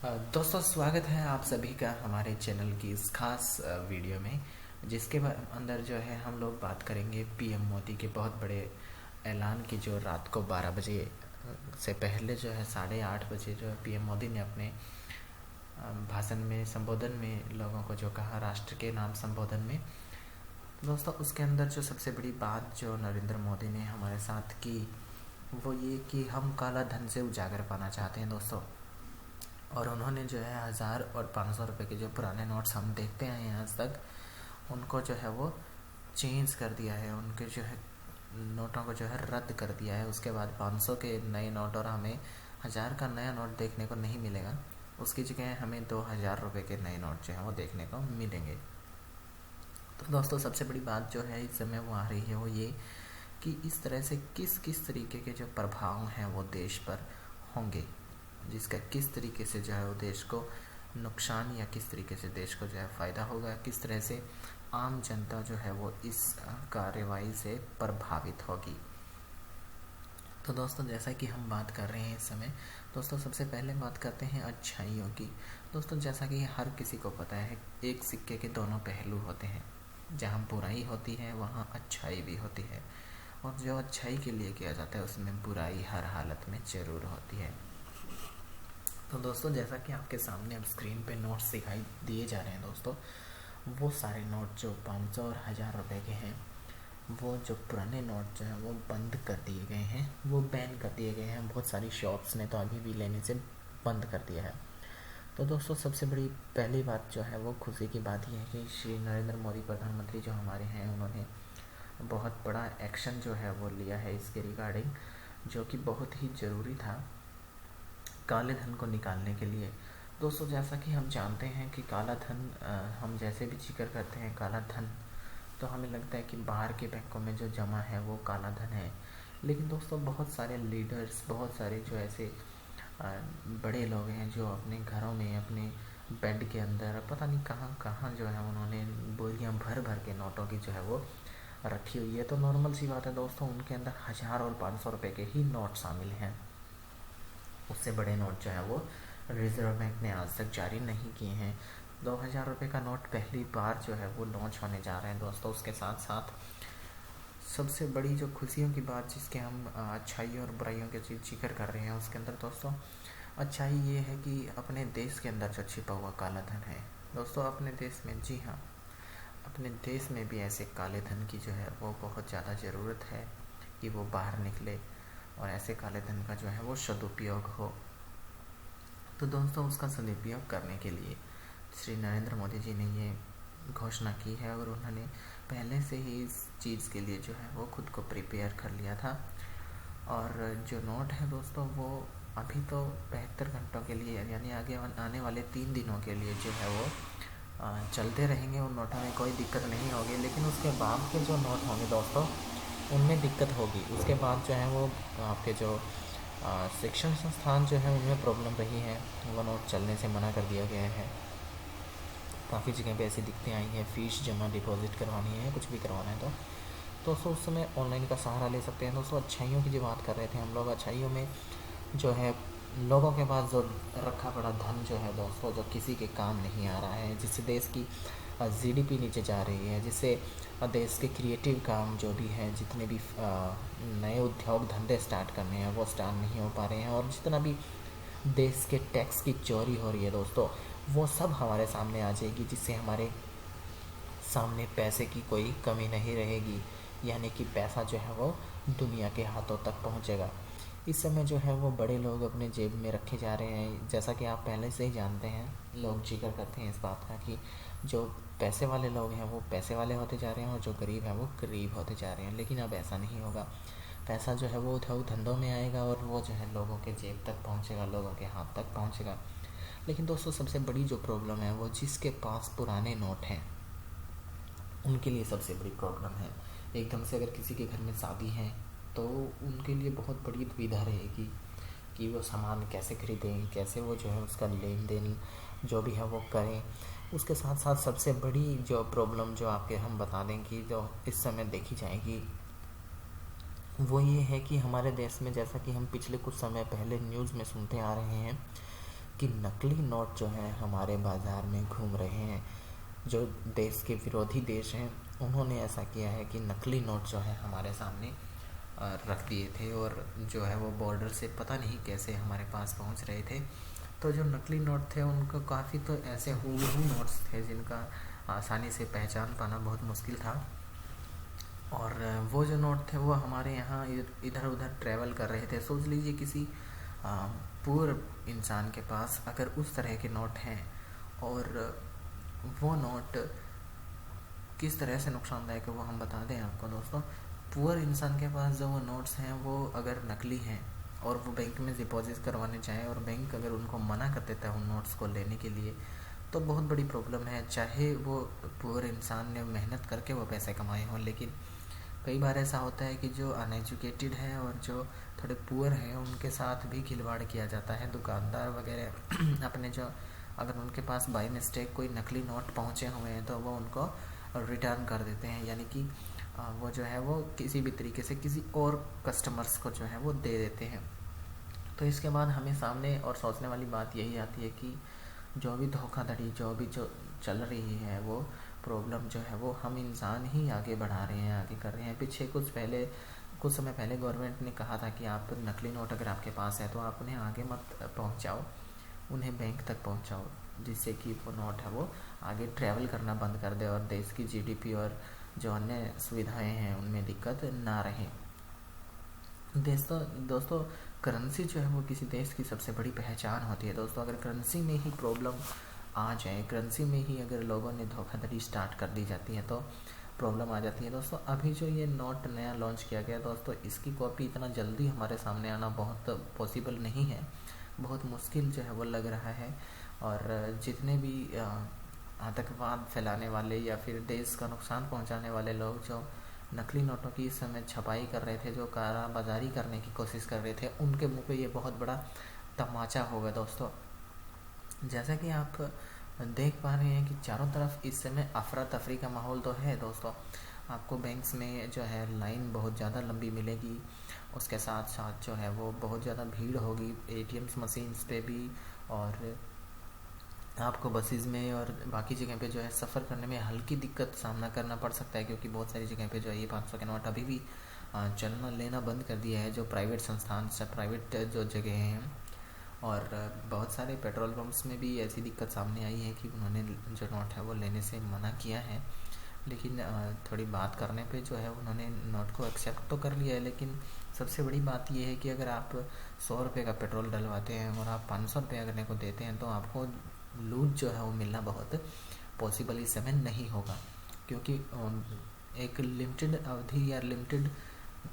दोस्तों स्वागत है आप सभी का हमारे चैनल की इस खास वीडियो में जिसके अंदर जो है हम लोग बात करेंगे पीएम मोदी के बहुत बड़े ऐलान की, जो रात को 12 बजे से पहले जो है 8:30 बजे जो है पीएम मोदी ने अपने भाषण में, संबोधन में लोगों को जो कहा, राष्ट्र के नाम संबोधन में। दोस्तों उसके अंदर जो सबसे बड़ी बात जो नरेंद्र मोदी ने हमारे साथ की वो ये कि हम काला धन से उजागर पाना चाहते हैं दोस्तों। और उन्होंने जो है 1000 और 500 रुपये के जो पुराने नोट्स हम देखते आए हैं आज तक, उनको जो है वो चेंज कर दिया है, उनके जो है नोटों को जो है रद्द कर दिया है। उसके बाद 500 के नए नोट और हमें 1000 का नया नोट देखने को नहीं मिलेगा, उसकी जगह हमें 2000 रुपये के नए नोट जो है वो देखने को मिलेंगे। तो दोस्तों सबसे बड़ी बात जो है इस समय वो आ रही है वो ये कि इस तरह से किस किस तरीके के जो प्रभाव हैं वो देश पर होंगे, जिसका किस तरीके से जो है वो देश को नुकसान या किस तरीके से देश को जो है फ़ायदा होगा, किस तरह से आम जनता जो है वो इस कार्रवाई से प्रभावित होगी। तो दोस्तों जैसा कि हम बात कर रहे हैं इस समय, दोस्तों सबसे पहले बात करते हैं अच्छाइयों की। दोस्तों जैसा कि हर किसी को पता है, एक सिक्के के दोनों पहलू होते हैं। जहाँ बुराई होती है वहाँ अच्छाई भी होती है, और जो अच्छाई के लिए किया जाता है उसमें बुराई हर हालत में ज़रूर होती है। तो दोस्तों जैसा कि आपके सामने अब स्क्रीन पे नोट्स दिखाई दिए जा रहे हैं दोस्तों, वो सारे नोट जो 500 और 1000 रुपये के हैं, वो जो पुराने नोट जो हैं वो बंद कर दिए गए हैं, वो बैन कर दिए गए हैं। बहुत सारी शॉप्स ने तो अभी भी लेने से बंद कर दिया है। तो दोस्तों सबसे बड़ी पहली बात जो है वो खुशी की बात यह है कि श्री नरेंद्र मोदी प्रधानमंत्री जो हमारे हैं, उन्होंने बहुत बड़ा एक्शन जो है वो लिया है इसके रिगार्डिंग, जो कि बहुत ही ज़रूरी था काले धन को निकालने के लिए। दोस्तों जैसा कि हम जानते हैं कि काला धन, हम जैसे भी जिक्र करते हैं काला धन, तो हमें लगता है कि बाहर के बैंकों में जो जमा है वो काला धन है। लेकिन दोस्तों बहुत सारे लीडर्स, बहुत सारे जो ऐसे बड़े लोग हैं जो अपने घरों में, अपने बेड के अंदर पता नहीं कहाँ कहाँ जो है उन्होंने बोरियां भर भर के नोटों की जो है वो रखी हुई है। तो नॉर्मल सी बात है दोस्तों, उनके अंदर 1000 और 500 रुपये के ही नोट शामिल हैं। उससे बड़े नोट जो है वो रिजर्व बैंक ने आज तक जारी नहीं किए हैं। 2000 रुपये का नोट पहली बार जो है वो लॉन्च होने जा रहे हैं दोस्तों। उसके साथ साथ सबसे बड़ी जो खुशियों की बात, जिसके हम अच्छाइयों और बुराइयों के जिक्र कर रहे हैं, उसके अंदर दोस्तों अच्छाई ये है कि अपने देश के अंदर जो छिपा हुआ काला धन है दोस्तों, अपने देश में, जी हाँ, अपने देश में भी ऐसे काले धन की जो है वो बहुत ज़्यादा ज़रूरत है कि वो बाहर निकले और ऐसे काले धन का जो है वो सदुपयोग हो। तो दोस्तों उसका सदुपयोग करने के लिए श्री नरेंद्र मोदी जी ने ये घोषणा की है, और उन्होंने पहले से ही इस चीज़ के लिए जो है वो खुद को प्रिपेयर कर लिया था। और जो नोट है दोस्तों वो अभी तो 72 घंटों के लिए, यानी आगे आने वाले 3 दिनों के लिए जो है वो चलते रहेंगे। उन नोटों में कोई दिक्कत नहीं होगी, लेकिन उसके बाद के जो नोट होंगे दोस्तों उनमें दिक्कत होगी। उसके बाद जो है वो आपके जो शिक्षण संस्थान जो है उनमें प्रॉब्लम रही है, वो नोट चलने से मना कर दिया गया है। काफ़ी जगह पे ऐसी दिक्कतें आई हैं, फ़ीस जमा डिपॉजिट करवानी है, कुछ भी करवाना है तो दोस्तों उस समय ऑनलाइन का सहारा ले सकते हैं। दोस्तों अच्छाइयों की जो बात कर रहे थे हम लोग, अच्छाइयों में जो है लोगों के पास जो रखा पड़ा धन जो है दोस्तों, जो किसी के काम नहीं आ रहा है, जिससे देश की जीडीपी नीचे जा रही है, जिससे देश के क्रिएटिव काम जो भी है, जितने भी नए उद्योग धंधे स्टार्ट करने हैं वो स्टार्ट नहीं हो पा रहे हैं, और जितना भी देश के टैक्स की चोरी हो रही है दोस्तों, वो सब हमारे सामने आ जाएगी, जिससे हमारे सामने पैसे की कोई कमी नहीं रहेगी, यानी कि पैसा जो है वो दुनिया के हाथों तक पहुंचेगा। इस समय जो है वो बड़े लोग अपने जेब में रखे जा रहे हैं। जैसा कि आप पहले से ही जानते हैं, लोग जिक्र करते हैं इस बात का कि जो पैसे वाले लोग हैं वो पैसे वाले होते जा रहे हैं और जो गरीब हैं वो गरीब होते जा रहे हैं। लेकिन अब ऐसा नहीं होगा, पैसा जो है वो उद्योग धंधों में आएगा और वो जो है लोगों के जेब तक पहुँचेगा, लोगों के हाथ तक पहुँचेगा। लेकिन दोस्तों सबसे बड़ी जो प्रॉब्लम है वो जिसके पास पुराने नोट हैं उनके लिए सबसे बड़ी प्रॉब्लम है। एकदम से अगर किसी के घर में शादी है तो उनके लिए बहुत बड़ी दुविधा रहेगी कि वो सामान कैसे खरीदें, कैसे वो जो है उसका लेन देन जो भी है वो करें। उसके साथ साथ सबसे बड़ी जो प्रॉब्लम जो आपके हम बता दें कि जो इस समय देखी जाएगी वो ये है कि हमारे देश में, जैसा कि हम पिछले कुछ समय पहले न्यूज़ में सुनते आ रहे हैं कि नकली नोट जो हैं हमारे बाज़ार में घूम रहे हैं। जो देश के विरोधी देश हैं उन्होंने ऐसा किया है कि नकली नोट जो है हमारे सामने रख दिए थे, और जो है वो बॉर्डर से पता नहीं कैसे हमारे पास पहुंच रहे थे। तो जो नकली नोट थे उनको काफ़ी तो ऐसे हूबहू नोट्स थे जिनका आसानी से पहचान पाना बहुत मुश्किल था। और वो जो नोट थे वो हमारे यहाँ इधर उधर ट्रैवल कर रहे थे। सोच लीजिए किसी पूर इंसान के पास अगर उस तरह के नोट हैं, और वो नोट किस तरह से नुकसानदायक है वो हम बता दें आपको दोस्तों। पुअर इंसान के पास जो वो नोट्स हैं वो अगर नकली हैं और वो बैंक में डिपॉजिट करवाने चाहें और बैंक अगर उनको मना कर देता है उन नोट्स को लेने के लिए, तो बहुत बड़ी प्रॉब्लम है। चाहे वो पुअर इंसान ने मेहनत करके वो पैसे कमाए हों, लेकिन कई बार ऐसा होता है कि जो अनएजुकेटेड हैं और जो थोड़े पुअर हैं उनके साथ भी खिलवाड़ किया जाता है। दुकानदार वगैरह अपने जो अगर उनके पास बाई मिस्टेक कोई नकली नोट पहुँचे हुए हैं तो वो उनको रिटर्न कर देते हैं, यानी कि वो जो है वो किसी भी तरीके से किसी और कस्टमर्स को जो है वो दे देते हैं। तो इसके बाद हमें सामने और सोचने वाली बात यही आती है कि जो भी धोखाधड़ी जो चल रही है वो प्रॉब्लम जो है वो हम इंसान ही आगे बढ़ा रहे हैं, आगे कर रहे हैं। पीछे कुछ समय पहले गवर्नमेंट ने कहा था कि आप नकली नोट अगर आपके पास है तो आप उन्हें आगे मत पहुंचाओ, उन्हें बैंक तक पहुंचाओ, जिससे कि वो नोट है वो आगे ट्रैवल करना बंद कर दे और देश की जीडीपी और जो अन्य सुविधाएं हैं उनमें दिक्कत ना रहे। दोस्तों करेंसी जो है वो किसी देश की सबसे बड़ी पहचान होती है दोस्तों। अगर करेंसी में ही प्रॉब्लम आ जाए, करेंसी में ही अगर लोगों ने धोखाधड़ी स्टार्ट कर दी जाती है तो प्रॉब्लम आ जाती है दोस्तों। अभी जो ये नोट नया लॉन्च किया गया दोस्तों, इसकी कॉपी इतना जल्दी हमारे सामने आना बहुत पॉसिबल नहीं है, बहुत मुश्किल जो है वो लग रहा है। और जितने भी आतंकवाद फैलाने वाले या फिर देश का नुकसान पहुंचाने वाले लोग जो नकली नोटों की इस समय छपाई कर रहे थे, जो कालाबाजारी करने की कोशिश कर रहे थे, उनके मुंह पे ये बहुत बड़ा तमाचा होगा दोस्तों। जैसा कि आप देख पा रहे हैं कि चारों तरफ इस समय अफरा तफरी का माहौल तो है दोस्तों। आपको बैंक्स में जो है लाइन बहुत ज़्यादा लंबी मिलेगी, उसके साथ साथ जो है वो बहुत ज़्यादा भीड़ होगी एटीएम्स मशीन्स पे भी, और आपको बसेस में और बाकी जगह पे जो है सफ़र करने में हल्की दिक्कत सामना करना पड़ सकता है, क्योंकि बहुत सारी जगह पे जो है ये 500 के नोट अभी भी चलना लेना बंद कर दिया है जो प्राइवेट संस्थान से प्राइवेट जो जगह हैं। और बहुत सारे पेट्रोल पंप्स में भी ऐसी दिक्कत सामने आई है कि उन्होंने जो नोट है वो लेने से मना किया है, लेकिन थोड़ी बात करने पे जो है उन्होंने नोट को एक्सेप्ट तो कर लिया है। लेकिन सबसे बड़ी बात यह है कि अगर आप 100 रुपये का पेट्रोल डलवाते हैं और आप 500 रुपये करने को देते हैं तो आपको लूज जो है वो मिलना बहुत पॉसिबल इस समय नहीं होगा, क्योंकि एक लिमिटेड अवधि या लिमिटेड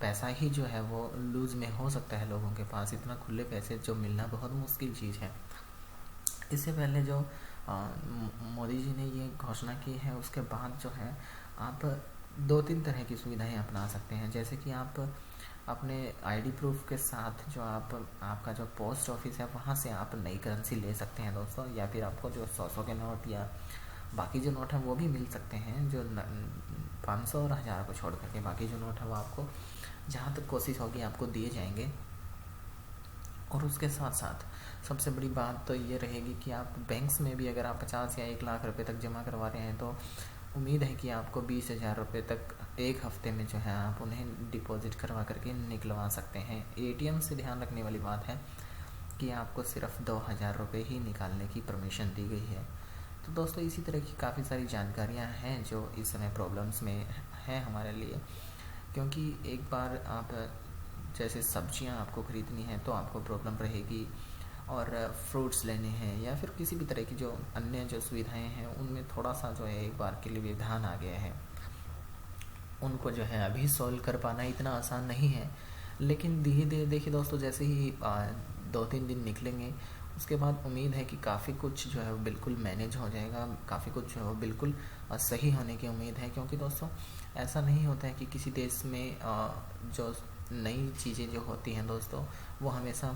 पैसा ही जो है वो लूज में हो सकता है लोगों के पास। इतना खुले पैसे जो मिलना बहुत मुश्किल चीज़ है। इससे पहले जो मोदी जी ने ये घोषणा की है उसके बाद जो है आप 2-3 तरह की सुविधाएं अपना सकते हैं। जैसे कि आप अपने आईडी प्रूफ के साथ जो आपका जो पोस्ट ऑफिस है वहाँ से आप नई करेंसी ले सकते हैं दोस्तों, या फिर आपको जो 100 के नोट या बाकी जो नोट हैं वो भी मिल सकते हैं, जो 500 और 1000 को छोड़ करके बाकी जो नोट है वो आपको जहाँ तक कोशिश होगी आपको दिए जाएंगे। और उसके साथ साथ सबसे बड़ी बात तो ये रहेगी कि आप बैंक्स में भी अगर आप 50 या 1 लाख रुपए तक जमा करवा रहे हैं तो उम्मीद है कि आपको 20,000 रुपये तक एक हफ्ते में जो है आप उन्हें डिपॉजिट करवा करके निकलवा सकते हैं। एटीएम से ध्यान रखने वाली बात है कि आपको सिर्फ 2,000 रुपये ही निकालने की परमिशन दी गई है। तो दोस्तों इसी तरह की काफ़ी सारी जानकारियाँ हैं जो इस समय प्रॉब्लम्स में हैं हमारे लिए, क्योंकि एक बार आप जैसे सब्जियां आपको ख़रीदनी है तो आपको प्रॉब्लम रहेगी, और फ्रूट्स लेने हैं या फिर किसी भी तरह की जो अन्य जो सुविधाएं हैं उनमें थोड़ा सा जो है एक बार के लिए व्यवधान आ गया है। उनको जो है अभी सॉल्व कर पाना इतना आसान नहीं है, लेकिन धीरे धीरे देखिए दोस्तों जैसे ही 2-3 दिन निकलेंगे उसके बाद उम्मीद है कि काफ़ी कुछ जो है वो बिल्कुल मैनेज हो जाएगा, काफ़ी कुछ जो है वो बिल्कुल सही होने की उम्मीद है। क्योंकि दोस्तों ऐसा नहीं होता है कि किसी देश में जो नई चीज़ें जो होती हैं दोस्तों वो हमेशा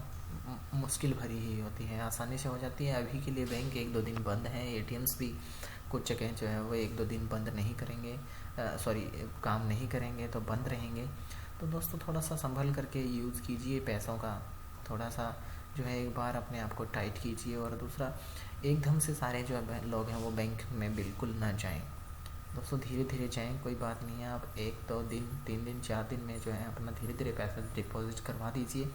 मुश्किल भरी ही होती हैं, आसानी से हो जाती है। अभी के लिए बैंक 1-2 दिन बंद हैं, एटीएम्स भी कुछ जगह जो है वो 1-2 दिन बंद नहीं करेंगे, काम नहीं करेंगे तो बंद रहेंगे। तो दोस्तों थोड़ा सा संभल करके यूज़ कीजिए पैसों का, थोड़ा सा जो है एक बार अपने आप को टाइट कीजिए। और दूसरा, एकदम से सारे जो लोग हैं वो बैंक में बिल्कुल ना जाएं दोस्तों, धीरे धीरे जाएं, कोई बात नहीं है। आप 1-2 दिन, 3 दिन, 4 दिन में जो है अपना धीरे धीरे पैसा डिपॉजिट करवा दीजिए।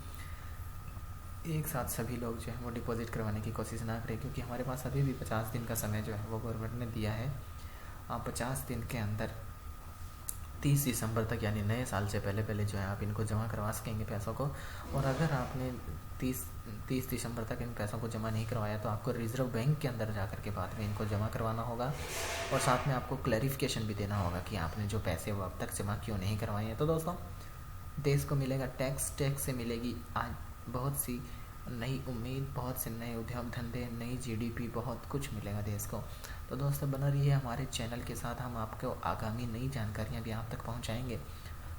एक साथ सभी लोग जो है वो डिपॉजिट करवाने की कोशिश ना करें, क्योंकि हमारे पास अभी भी 50 दिन का समय जो है वो गवर्नमेंट ने दिया है। आप 50 दिन के अंदर 30 दिसंबर तक, यानी नए साल से पहले पहले जो है आप इनको जमा करवा सकेंगे पैसों को। और अगर आपने 30 दिसंबर तक इन पैसों को जमा नहीं करवाया तो आपको रिज़र्व बैंक के अंदर जा कर के बाद में इनको जमा करवाना होगा। और साथ में आपको क्लैरिफिकेशन भी देना होगा कि आपने जो पैसे वो अब तक जमा क्यों नहीं करवाए हैं। तो दोस्तों, देश को मिलेगा टैक्स से मिलेगी आज बहुत सी नई उम्मीद, बहुत से नए उद्योग धंधे, नई जीडीपी, बहुत कुछ मिलेगा देश को। तो दोस्तों, बना रहिए हमारे चैनल के साथ, हम आपको आगामी नई जानकारियाँ भी आप तक पहुँचाएँगे।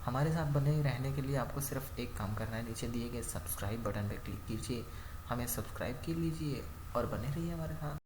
हमारे साथ बने रहने के लिए आपको सिर्फ एक काम करना है, नीचे दिए गए सब्सक्राइब बटन पर क्लिक कीजिए, हमें सब्सक्राइब कर लीजिए और बने रहिए हमारे साथ।